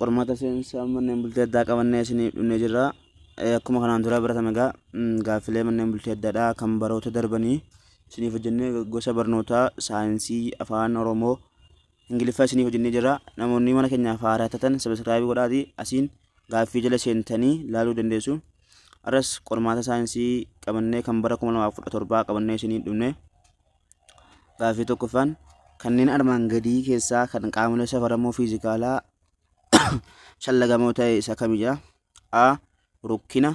qormaata seensaa manneen bultii addaa qabannee isiniif dhufnee jirra. Akkuma kanaan dura baratame egaa gaaffilee manneen bultii addaadhaa kan baroota darbanii isiniif hojjennee gosa barnootaa saayinsii afaan oromoo ingiliffaa isiniif hojjennee jirra. Namoonni mana keenyaaf haaraa taatan sabiskiraayibii godhaatii asiin gaaffii jala seentanii ilaaluu dandeessu. Arras qormaata saayinsii qabannee kan bara 2017 qabannee isiniif dhufne. Gaaffii tokkoffaan kanneen armaan gadii keessaa kan qaamolee safaramoo fiizikaalaa shallagamoo ta'e isa kamidha? A. Rukkina,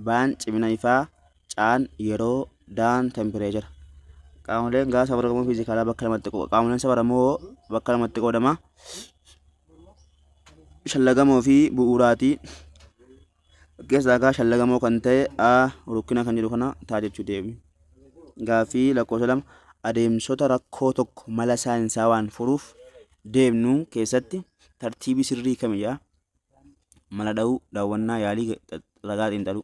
baan cimina ifaa, caan yeroo, daan tempireechara. Qaamoleen gaa safaramoo fiizikaalaa bakka lamatti qaamoleen safaramoo bakka lamatti qoodama. Shallagamoo fi bu'uuraati. Keessaa gaa shallagamoo kan ta'e A. Rukkina kan jedhu kana ta'a jechuu deemi. Gaaffii lakkoofsa 2 adeemsota rakkoo tokko mala saayinsaawaan furuuf deemnu keessatti tartiibii sirrii kamidha? Mala dha'uu, daawwannaa, yaalii, ragaa xiinxaluu.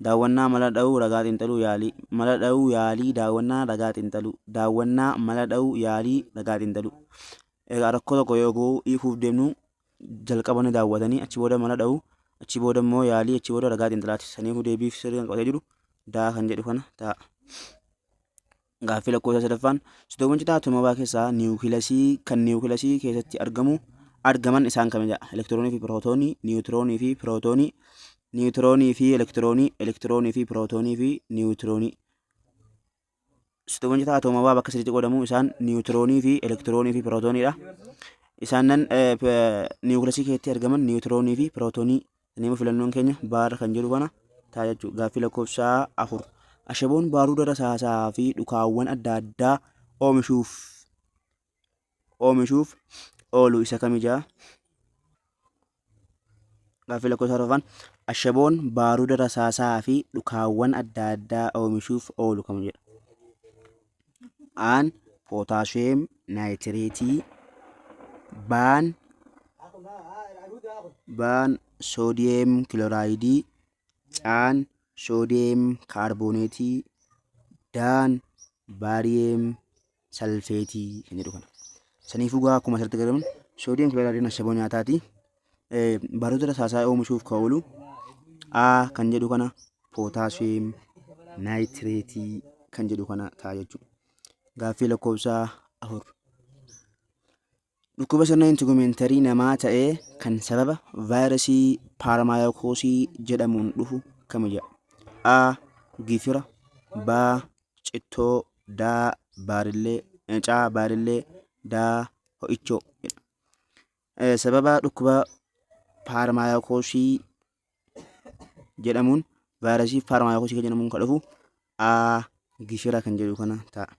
Daawwannaa, mala dha'uu, ragaa xiinxaluu, yaalii. Mala dha'uu, yaalii, daawwannaa, ragaa xiinxaluu. Daawwannaa, mala dha'uu, yaalii, ragaa xiinxaluu. Egaa rakkoo tokko yoo hiikuuf deemnu jalqaba ni daawwatanii achi booda mala dha'uu, achi booda immoo yaalii, achi booda ragaa xiinxalaati. Saniifuu deebiif sirrii kan qabatee jiru daa kan jedhu kana ta'a. Gaaffii lakkoofsa 3ffaan sitoowwan citaa atoomii keessaa niwukilasii keessatti argaman isaan kamidha? Elektiroonii fi pirootoonii, niwutiroonii fi pirootoonii, niwutiroonii fi elektiroonii, elektiroonii fi pirootoonii fi niwutiroonii. Sitoowwan citaa atoomii bakka sadiitti qoodamu isaan niwutiroonii fi elektiroonii fi pirootooniidha. Isaanan niwukilasii keessatti argaman niwutiroonii fi pirootoonii. Saniifuu filannoon keenya baara kan jedhu kana ta'a jechuudha. Gaaffii lakkoofsa 4 ashaboon baaruu rasaasaa fi dhukaawwan adda addaa oomishuuf oolu isa kamidha? Gaaffii lakkoofsa 4ffaan ashaboon baaruu rasaasaa fi dhukaawwan adda addaa oomishuuf oolu kamidha? Aan pootaashiyeem naayitireetii, baan soodiyeem kilooraayidii, caan soodiyeem kaarbooneetii, daan baariyeem salfeetii kan jedhu kana. Saniifuu gaa akkuma asirratti argamu soodiyeem kilooraaydiin ashaboo nyaataati. Baaruu rasaasaa oomishuuf kan oolu A kan jedhu kana pootaashiyeem naayitireetii kan jedhu kana ta'a jechuudha. Gaaffii lakkoofsa 4 dhukkuba sirna intigumeentarii namaa ta'ee kan sababa vaayirasii paarmaayokoosii jedhamuun dhufu kamidha? A. Gifira, B. Cittoo, D. Baarillee, C. Baarillee, D. Ho'ichoo. Sababa dhukkuba paarmaayokoosii jedhamuun vaayirasii paarmaayokoosii jedhamuun kan dhufu A. Gifira kan jedhu kana ta'a.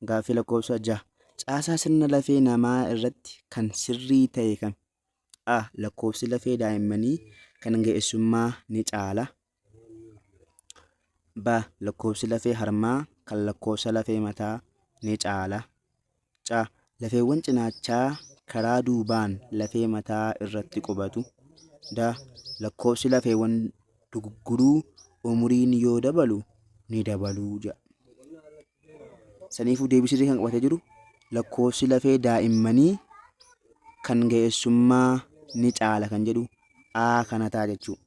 Gaaffii lakkoofsa 6 caasaa sirna lafee namaa irratti kan sirrii ta'e kam? A. Lakkoofsi lafee daa'immanii kan ga'eessummaa ni caala. B. Lakkoofsi lafee harmaa kan lakkoofsa lafee mataa ni caala. C. Lafeewwan cinaachaa karaa duubaan lafee mataa irratti qubatu. D. Lakkoofsi lafeewwan dugugguruu umuriin yoo dabalu ni dabaluu jedha. Saniifuu deebii sirrii kan qabatee jiru lakkoofsi lafee daa'immanii kan ga'eessummaa ni caala kan jedhu A kana ta'a jechuudha.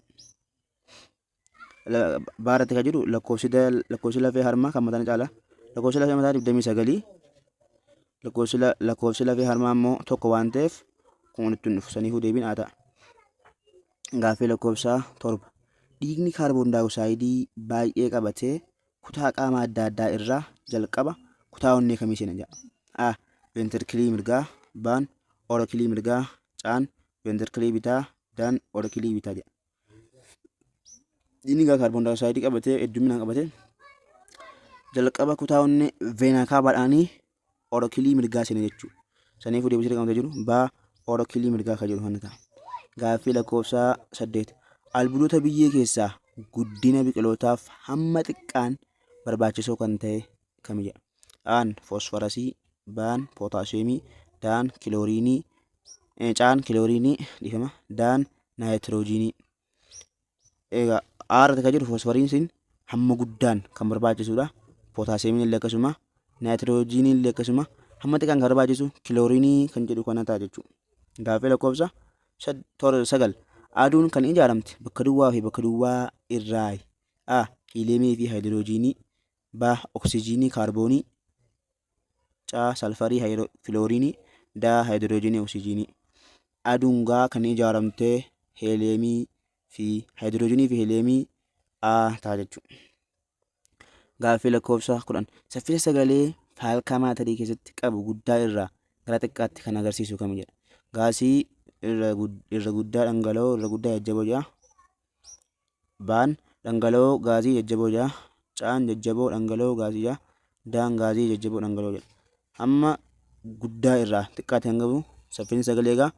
Baaratti kan jiru lakkoofsi lafee harmaa kan mataa ni caala. Lakkoofsi lafee mataa 29. Lakkoofsi lafee harmaa immoo tokko waan ta'eef kun itti hin dhufu. Saniifuu deebiin A ta'a. Gaaffii lakkoofsa 7 dhiigni kaarboon daayoksayidii baay'ee qabatee kutaa qaama adda addaa irraa jalqaba kutaa onnee kamii seena jedha? A. Ventirikilii mirgaa, B. Oorikilii mirgaa, C. Ventirikilii bitaa, D. Oorikilii bitaa jedha. Dhiigni kaarboon daayoksayidii qabatee hedduminaan qabatee jalqaba kutaa onnee veenaa kaabaadhaanii oorikilii mirgaa seena jechuudha. Saniifuu deebii sirrii qabatee jiru B. Oorikilii mirgaa kan jedhu kana ta'a. Gaaffii lakkoofsa 8 albuudota biyyee keessaa guddina biqilootaaf hamma xiqqaan barbaachisoo kan ta'e kamidha? A. Foosforasii, B. Pootaashiyeemii, D. kilooriinii, C. kilooriinii dhiifama, D. naayitiroojiinii. Egaa A irratti kan jiru foosforiin hamma guddaan kan barbaachisudha. Pootaashiyeemiin illee akkasuma, naayitiroojiiniin illee akkasuma hamma xiqqaan kan barbaachisu kilooriinii kan jedhu kana ta'a jechuudha. Gaaffii lakkoofsa 9. Aduun kan ijaaramte bakka duwwaa fi bakka duwwaa irraayi. A. Hiilemii fi haayidroojiinii. B. Oksijiinii kaarboonii. C. Salfarii filoorinii. D. Haayidroojiinii oksijiinii. Aduun kan ijaaramte hiilemii fi haayidroojiinii fi hiilemii A ta'a jechuudha. Gaaffii lakkoofsa 10. Saffisa sagalee faalkaa maatarii keessatti qabu guddaa irraa gara xiqqaatti kan agarsiisu kami jedha. Gaasii irra guddaa dhangala'oo irra guddaa jajjaboo jedha. Baan dhangala'oo gaazii jajjaboo jedha. Caan jajjaboo dhangala'oo gaazii jedha. Daan gaazii jajjaboo dhangala'oo jedha. Amma guddaa irraa xiqqaatti kan qabu saffisni sagalee egaa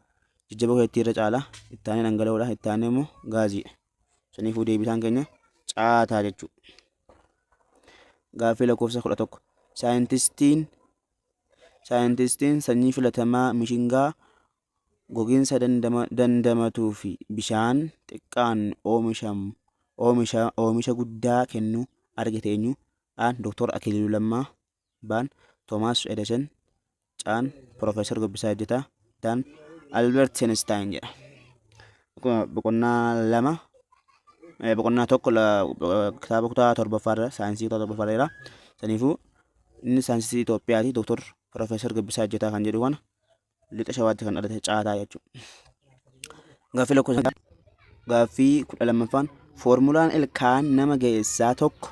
jajjaboo keetti irra caala. Ittaanee dhangala'oodha. Ittaanee immoo gaaziidha. Saniifuu deebisaan keenya caataa jechuudha. Gaaffii lakkoofsa 11. Saayintistiin sanyii filatamaa mishingaa gogiinsa dandamatuu fi bishaan xiqqaan oomisha guddaa kennu argate eenyu? A. Dr. Akiliiluu Lammaa. B. Toomaas Edison. C. Profeesar Gabbisaa Ejjetaa. D. Albert Einstein jedha. Boqonnaa tokko kitaaba kutaa torbaffaarra saayinsii kutaa torbaffaarra. Saniifuu inni saayinsii Itoophiyaati. Dr. Profeesar Gabbisaa Ejjetaa kan jedhu kana lixa shawaatti kan dhalate caataa jechuudha. Gaaffii lakkoofsa gaaffii 12ffaan foormulaan ilkaan nama ga'eessaa tokko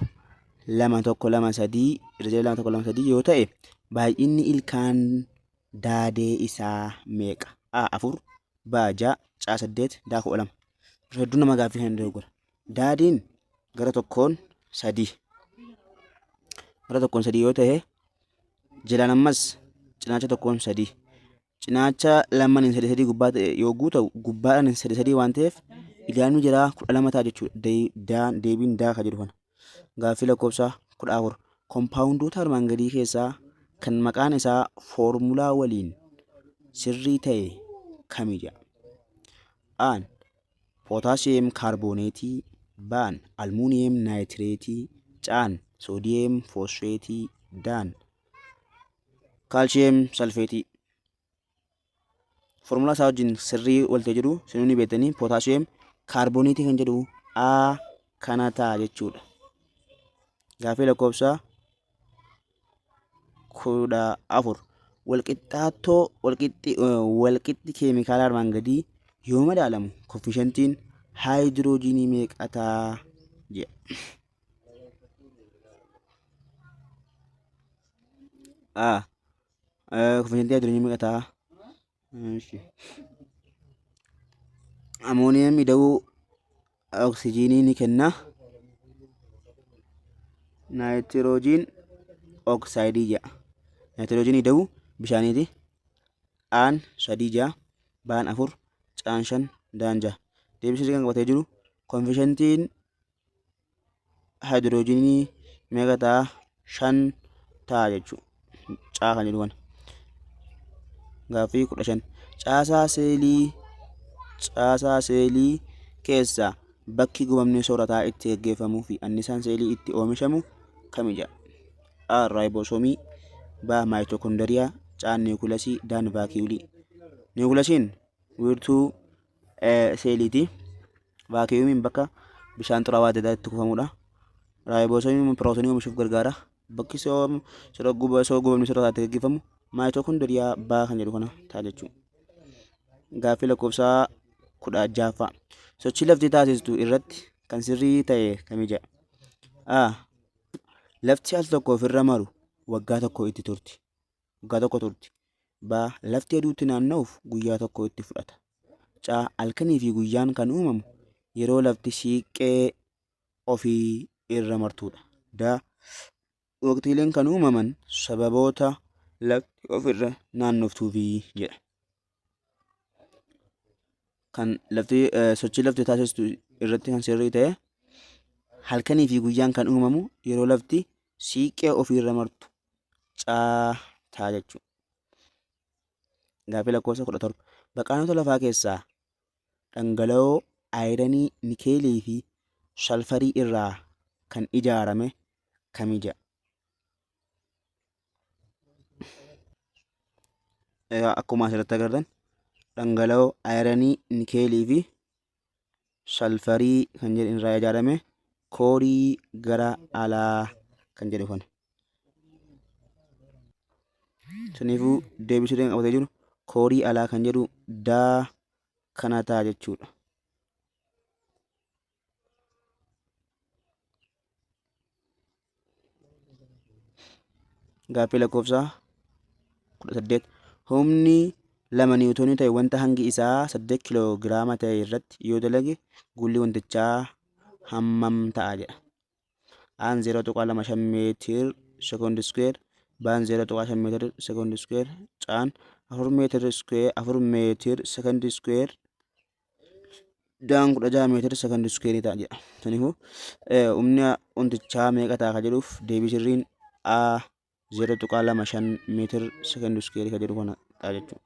2 yoo ta'e baay'inni ilkaan daadee isaa meeqa? A. 4. B. 6. C. 8. D. 12. Hedduu nama gaaffii kan dogoggora. Daadiin gara tokkoon 3 yoo ta'e jilaan ammas cinaacha tokkoon 3 cinaacha lamaniin 3 gubbaa yoo guutu gubbaadhaan 3 waan ta'eef ilkaanni jiraa 12 ta'a jechuudha. Deebiin daa jedhu kana. Gaaffii lakkoofsa 14. Koompaawundoota armaan gadii keessaa kan maqaan isaa foormulaa waliin sirrii ta'e kami jedha? A. Pootaashiyeem kaarbooneetii. B. Almuuniyeem naayitireetii. C. Soodiyeem foosfeetii. D. Kaalshiyeem salfeetii. Foormulaa isaa wajjin sirrii waltee jedhu sinuu ni beektanii pootaashiyeem kaarbooneetii kan jedhu A kana ta'a jechuudha. Gaaffii lakkoofsa 14. Walqixxi keemikaalaa armaan gadii yoo madaalamu koofishentiin haayidroojinii meeqa ta'a jedha. A. Koofishentii haayidroojinii meeqa ta'a? Amooniyeem ida'uu oksijiinii ni kenna. Naayitiroojiin oksaayidii jedha. Naayitiroojiin ida'uu bishaaniiti. Aan 3 jedha. Baan 4. Caan 5. Daan 6. Deebisee kan qabatee jiru koofishentiin haayidroojinii meeqa ta'a? 5 ta'a jechuudha. Caa kan jedhu kana. Gaaffii 15. Caasaa seelii keessaa bakki gubamni soorataa itti gaggeeffamuu fi annisaan seelii itti oomishamu kami jedha? A. Raayiboosomii. B. Maayitookondiriyaa. C. Niwukilasii. D. Vaakiyoolii. Niwukulasiin wiirtuu seeliiti. Vaakiyuumiin bakka bishaan xuraawaa adda addaa itti kuufamudha. Raayiboosomiin pirootinii oomishuuf gargaara. Bakki gubamni soorataa itti gaggeeffamu maayitookondiriyaa B kan jedhu kana ta'a jechuudha. Gaaffii lakkoofsa 16ffaa. Sochii lafti taasistu irratti kan sirrii ta'e kami jedha? A. Lafti al tokko ofirra maru waggaa tokko turti. B. Lafti aduutti naanna'uuf guyyaa tokko itti fudhata. C. Halkanii fi guyyaan kan uumamu yeroo lafti siiqqee ofii irra martudha. D. Waqtiileen kan uumaman sababoota lafti ofirra naannoftuufi jedha. Sochii lafti taasistu irratti kan sirrii ta'e halkanii fi guyyaan kan uumamu yeroo lafti siiqqee ofiirra martu ta'a jechuudha. Gaaffii lakkoofsa 17. Baqaanota lafaa keessaa dhangala'oo ayiranii, nikeelii fi salfarii irraa kan ijaarame kami jedha? Akkuma asirratti agartan dhangala'oo ayiranii, nikeelii fi salfarii kan jedhu irraa ijaarame koorii gara alaa kan jedhu kana. Saniifuu deebisuudhaan qabatee jiru koorii alaa kan jedhu daa kana ta'a jechuudha. Gaaffii lakkoofsa 18 humni 2 niwutoonii ta'e wanta hangi isaa 8 kiloogiraama ta'e irratti yoo dalage gulli wantichaa hammam ta'a jedha. Aan 0.25 meetir sekondi square, baan 0.5 meetir sekondi square, caan 4 meetir square 4 meetir sekondi square, daan 16 meetir sekondi square ta'a jedha. Kanaafuu humni wantichaa meeqa ta'a ka jedhuuf deebii sirriin A 0.25 meetir sekondi square ka jedhu kana ta'a jechuudha.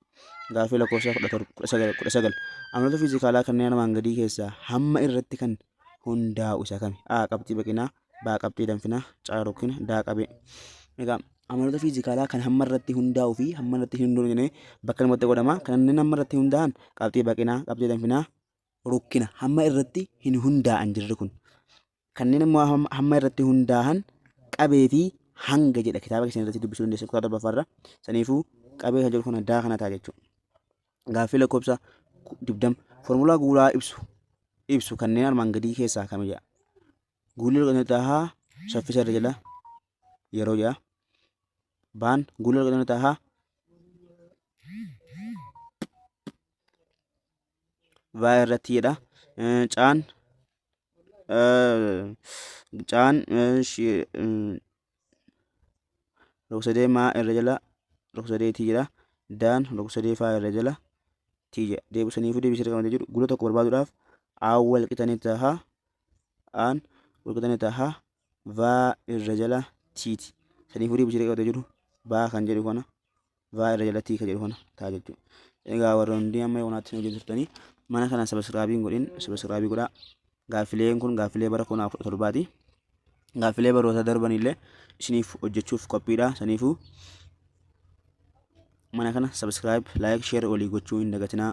Gaaffii lakkoofsa 19 amaloota fiizikaalaa kanneen armaan gadii keessaa hamma irratti kan hundaa'u isa kami? A. Qabxii baqinaa, B. Qabxii danfinaa, C. Rokkina, D. Qabee. Egaa amaloota fiizikaalaa kan hamma irratti hundaa'uu fi hamma irratti hin hundaa'u jennee bakka lamatti godhama. Kanneen hamma irratti hundaa'an qabxii baqinaa, qabxii danfinaa, rokkina hamma irratti hin hundaa'an jirri kun. Kanneen immoo hamma irratti hundaa'an qabee fi hanga jedha kitaaba keessan irratti dubbisuu dandeessu kutaa torbaffaa. Saniifuu qabee kan jedhu kana daa kana ta'a jechuudha. Gaaffii lakkoofsa 20 foormulaa guulaa ibsu kanneen armaan gadii keessaa kami jedha. Guulli loqotaa tahaa saffisa irra jala yeroo jedha. Baan guulli loqotaa tahaa vaa irratti jedha. Caan rogsadee maa irra jala rogsadee tii jedha. Daan rogsadee faa irra jala tii jedha. Deebisaniifuu deebisee qabatee jiru guula tokko barbaaduudhaaf aan wal qixanii tahaa aan wal qixanii tahaa vaa irra jala tiiti. Saniifuu deebisee qabatee jiru baa kan jedhu kana vaa irra jala tii kan jedhu kana ta'a jechuudha. Egaa warra hundi amma yoonaatti hojii turtanii mana kana sabasiraabii godhin sabasiraabii godhaa. Gaaffileen kun gaaffilee bara 2017ti. Gaaffilee baroota darbanillee isiniif hojjechuuf qophiidha. Saniifuu mana kana subscribe, like, share olii gochuu hin dagatinaa.